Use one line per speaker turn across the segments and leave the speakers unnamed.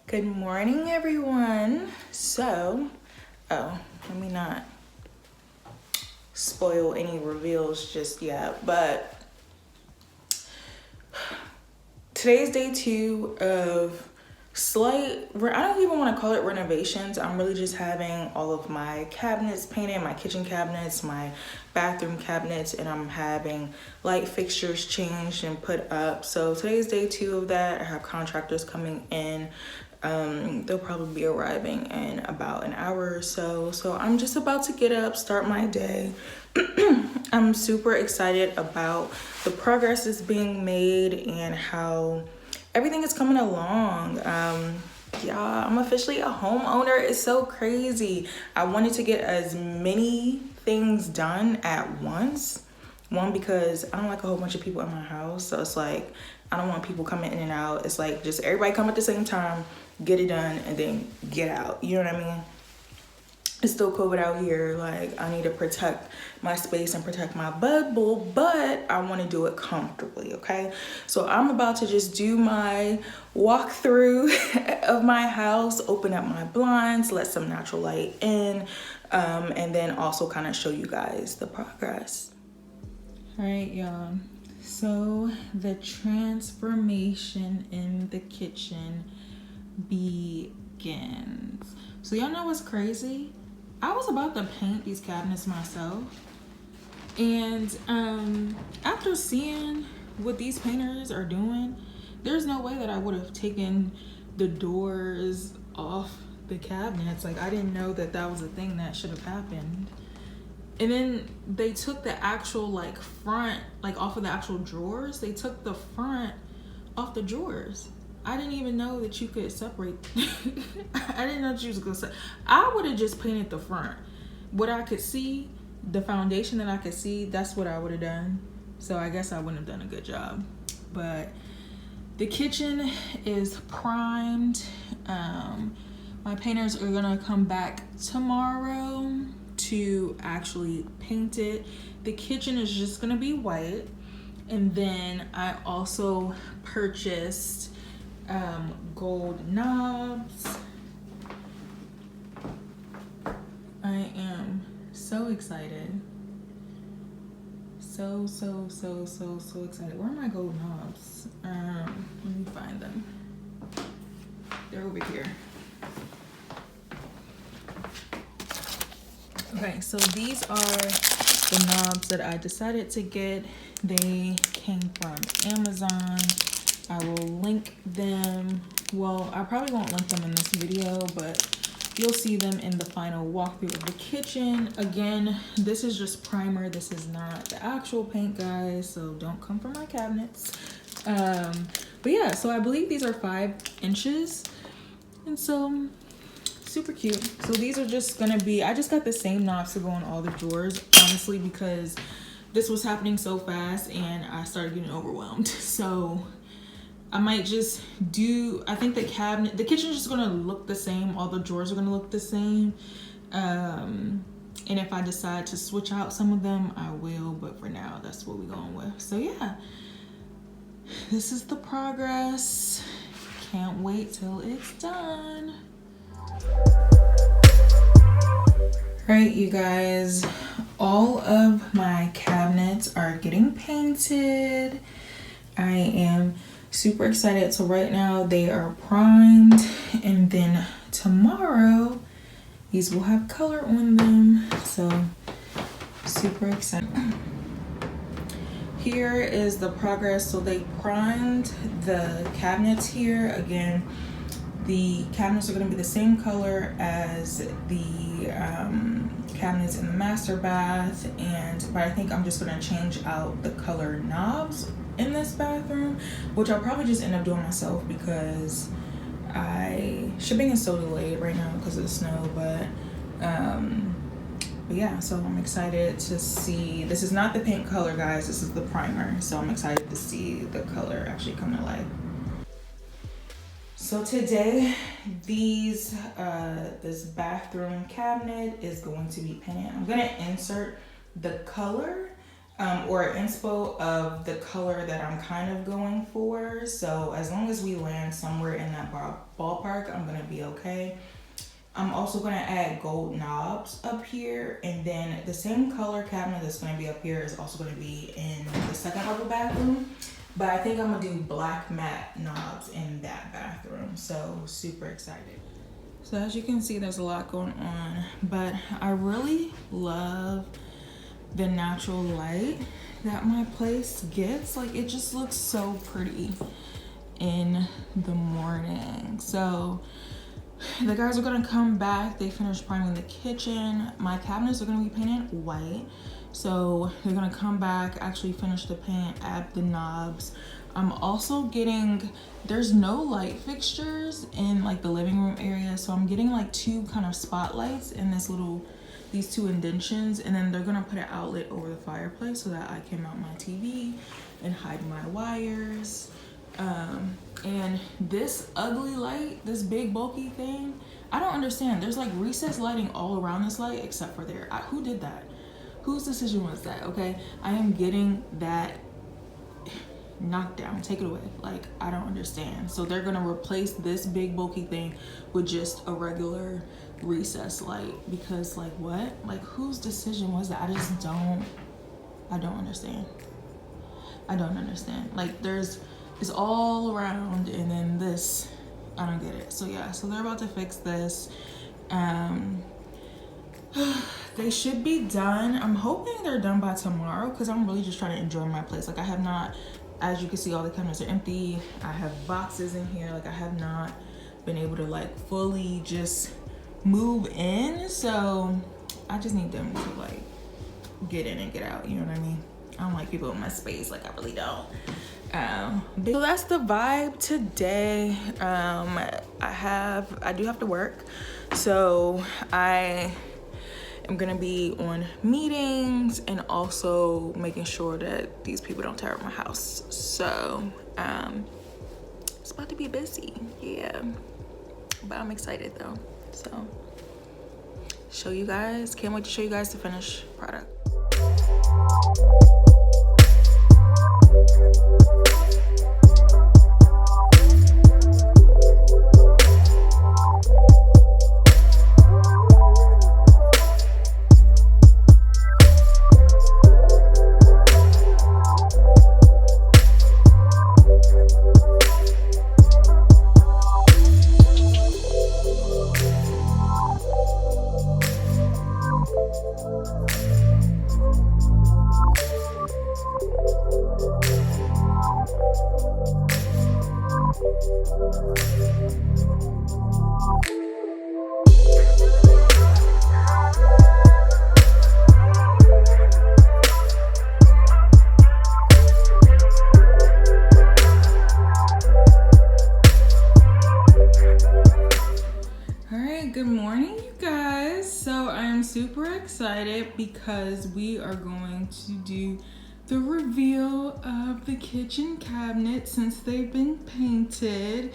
Good morning, everyone. So, let me not spoil any reveals just yet, but today's day 2 of I don't even want to call it renovations. I'm really just having all of my cabinets painted, my kitchen cabinets, my bathroom cabinets, and I'm having light fixtures changed and put up. So today's day 2 of that. I have contractors coming in. They'll probably be arriving in about an hour or so. So I'm just about to get up, start my day. I'm super excited about the progress that's being made and how everything is coming along. Y'all, I'm officially a homeowner. It's so crazy. I wanted to get as many things done at once. One, because I don't like a whole bunch of people in my house. So it's like, I don't want people coming in and out. It's like just everybody come at the same time, get it done, and then get out. You know what I mean? It's still COVID out here. Like, I need to protect my space and protect my bubble, but I want to do it comfortably, okay? So I'm about to just do my walkthrough of my house, open up my blinds, let some natural light in, and then also kind of show you guys the progress. All right, y'all. So the transformation in the kitchen begins. So y'all know what's crazy? I was about to paint these cabinets myself, and after seeing what these painters are doing, there's no way that I would have taken the doors off the cabinets. Like, I didn't know that that was a thing that should have happened. And then they took the actual like front, like off of the actual drawers. They took the front off the drawers. I didn't even know that you could separate. I didn't know that you was gonna say. I would have just painted the front. What I could see, the foundation that I could see, that's what I would have done. So I guess I wouldn't have done a good job. But the kitchen is primed. My painters are gonna come back tomorrow to actually paint it. The kitchen is just gonna be white. And then I also purchased gold knobs. I am so excited. So excited. Where are my gold knobs? Let me find them. They're over here. Okay, so these are the knobs that I decided to get. They came from Amazon. I will link them. Well, I probably won't link them in this video, but you'll see them in the final walkthrough of the kitchen. Again, this is just primer. This is not the actual paint, guys, so don't come for my cabinets. But yeah, so I believe these are 5 inches. And so, super cute. So these are just gonna be, I just got the same knobs to go in all the drawers, honestly, because this was happening so fast and I started getting overwhelmed. So I might just do, I think the kitchen is just gonna look the same. All the drawers are gonna look the same. And if I decide to switch out some of them, I will, but for now, that's what we're going with. So yeah, this is the progress. Can't wait till it's done. Right, you guys, all of my cabinets are getting painted. I am super excited. So right now they are primed, and then tomorrow these will have color on them. So super excited. Here is the progress. So they primed the cabinets here. Again, the cabinets are going to be the same color as the cabinets in the master bath, but I think I'm just going to change out the color knobs in this bathroom, which I'll probably just end up doing myself because shipping is so delayed right now because of the snow. But yeah, so I'm excited to see. This is not the paint color, guys. This is the primer. So I'm excited to see the color actually come to life. So today, this bathroom cabinet is going to be painted. I'm gonna insert the color or inspo of the color that I'm kind of going for. So as long as we land somewhere in that ballpark, I'm gonna be okay. I'm also gonna add gold knobs up here, and then the same color cabinet that's gonna be up here is also gonna be in the second level bathroom. But I think I'm gonna do black matte knobs in that bathroom. So super excited. So as you can see, there's a lot going on, but I really love the natural light that my place gets. Like, it just looks so pretty in the morning. So the guys are gonna come back. They finished priming the kitchen. My cabinets are gonna be painted white. So they're gonna come back, actually finish the paint, add the knobs. I'm also getting, there's no light fixtures in like the living room area. So I'm getting like 2 kind of spotlights in these 2 indentions, and then they're gonna put an outlet over the fireplace so that I can mount my TV and hide my wires. And this ugly light, this big bulky thing, I don't understand. There's like recessed lighting all around this light except for there. Who did that? Whose decision was that? Okay, I am getting that knocked down. Take it away. Like, I don't understand. So they're gonna replace this big bulky thing with just a regular recessed light, because like, what? Like, whose decision was that? I don't understand. I don't understand. Like, it's all around, and then this, I don't get it. So yeah, so they're about to fix this. They should be done. I'm hoping they're done by tomorrow, because I'm really just trying to enjoy my place. Like, I have not, as you can see, all the cabinets are empty. I have boxes in here. Like, I have not been able to like fully just move in. So I just need them to like get in and get out. You know what I mean? I don't like people in my space. Like, I really don't. So that's the vibe today. I do have to work. So I am gonna be on meetings and also making sure that these people don't tear up my house. So it's about to be busy, yeah. But I'm excited though. So can't wait to show you guys the finished product. Good morning, you guys. So I am super excited because we are going to do the reveal of the kitchen cabinet since they've been painted,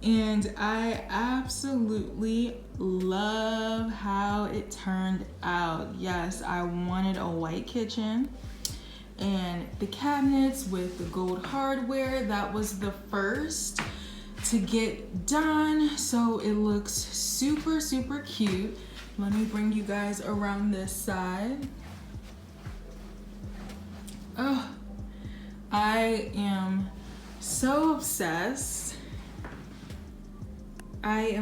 and I absolutely love how it turned out. Yes, I wanted a white kitchen, and the cabinets with the gold hardware, that was the first to get done, so it looks super cute. Let me bring you guys around this side. Oh, I am so obsessed. Like,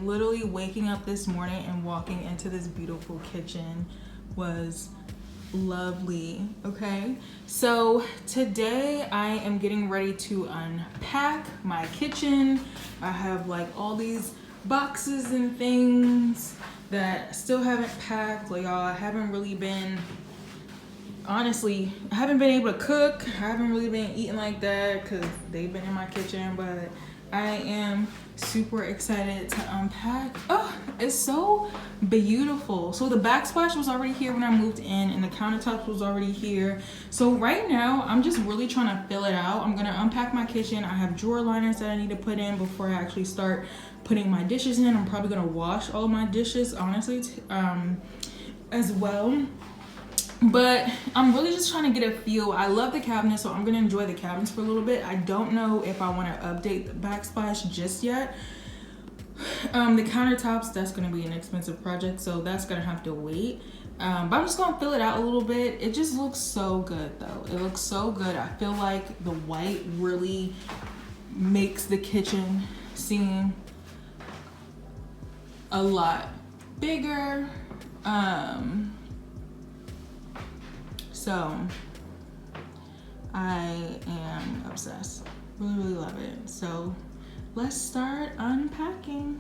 literally waking up this morning and walking into this beautiful kitchen was lovely. Okay, so today I am getting ready to unpack my kitchen. I have like all these boxes and things that still haven't packed. Like, y'all, I haven't really been, honestly, I haven't been able to cook. I haven't really been eating like that because they've been in my kitchen, but I am super excited to unpack. Oh, it's so beautiful. So the backsplash was already here when I moved in, and the countertops was already here. So right now I'm just really trying to fill it out. I'm gonna unpack my kitchen. I have drawer liners that I need to put in before I actually start putting my dishes in. I'm probably gonna wash all my dishes, honestly, as well. But I'm really just trying to get a feel. I love the cabinets, so I'm gonna enjoy the cabinets for a little bit. I don't know if I want to update the backsplash just yet. The countertops, that's gonna be an expensive project, so that's gonna have to wait. But I'm just gonna fill it out a little bit. It just looks so good though. It looks so good. I feel like the white really makes the kitchen seem a lot bigger. So I am obsessed. Really, really love it. So let's start unpacking.